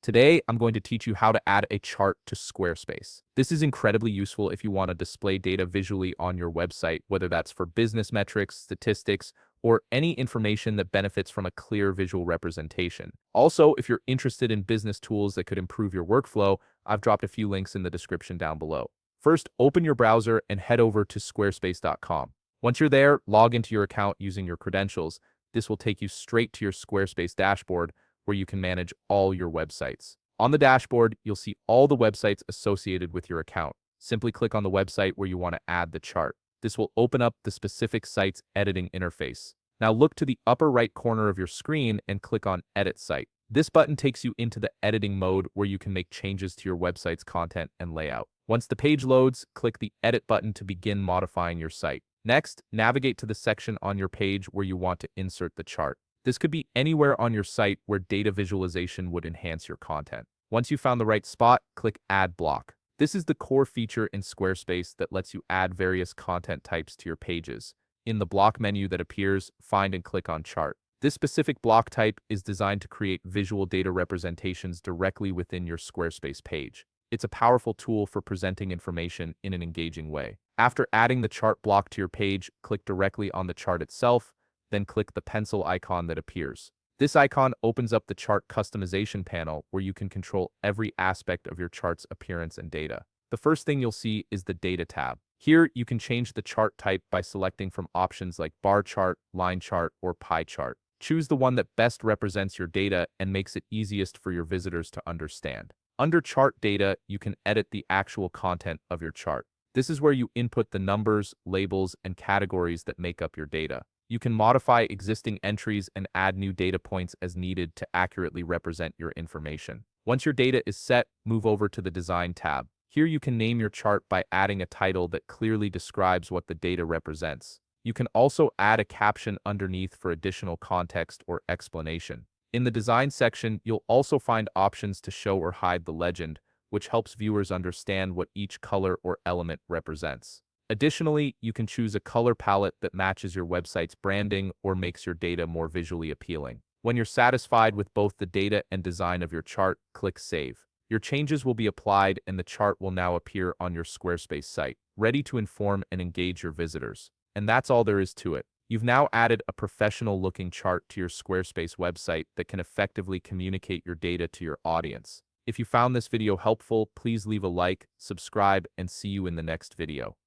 Today, I'm going to teach you how to add a chart to Squarespace. This is incredibly useful if you want to display data visually on your website, whether that's for business metrics, statistics, or any information that benefits from a clear visual representation. Also, if you're interested in business tools that could improve your workflow, I've dropped a few links in the description down below. First, open your browser and head over to squarespace.com. Once you're there, log into your account using your credentials. This will take you straight to your Squarespace dashboard, where you can manage all your websites. On the dashboard, you'll see all the websites associated with your account. Simply click on the website where you want to add the chart. This will open up the specific site's editing interface. Now look to the upper right corner of your screen and click on Edit Site. This button takes you into the editing mode where you can make changes to your website's content and layout. Once the page loads, click the Edit button to begin modifying your site. Next, navigate to the section on your page where you want to insert the chart. This could be anywhere on your site where data visualization would enhance your content. Once you've found the right spot, click Add Block. This is the core feature in Squarespace that lets you add various content types to your pages. In the block menu that appears, find and click on Chart. This specific block type is designed to create visual data representations directly within your Squarespace page. It's a powerful tool for presenting information in an engaging way. After adding the chart block to your page, click directly on the chart itself, then click the pencil icon that appears. This icon opens up the chart customization panel where you can control every aspect of your chart's appearance and data. The first thing you'll see is the Data tab. Here, you can change the chart type by selecting from options like bar chart, line chart, or pie chart. Choose the one that best represents your data and makes it easiest for your visitors to understand. Under Chart Data, you can edit the actual content of your chart. This is where you input the numbers, labels, and categories that make up your data. You can modify existing entries and add new data points as needed to accurately represent your information. Once your data is set, move over to the Design tab. Here you can name your chart by adding a title that clearly describes what the data represents. You can also add a caption underneath for additional context or explanation. In the Design section, you'll also find options to show or hide the legend, which helps viewers understand what each color or element represents. Additionally, you can choose a color palette that matches your website's branding or makes your data more visually appealing. When you're satisfied with both the data and design of your chart, click Save. Your changes will be applied and the chart will now appear on your Squarespace site, ready to inform and engage your visitors. And that's all there is to it. You've now added a professional-looking chart to your Squarespace website that can effectively communicate your data to your audience. If you found this video helpful, please leave a like, subscribe, and see you in the next video.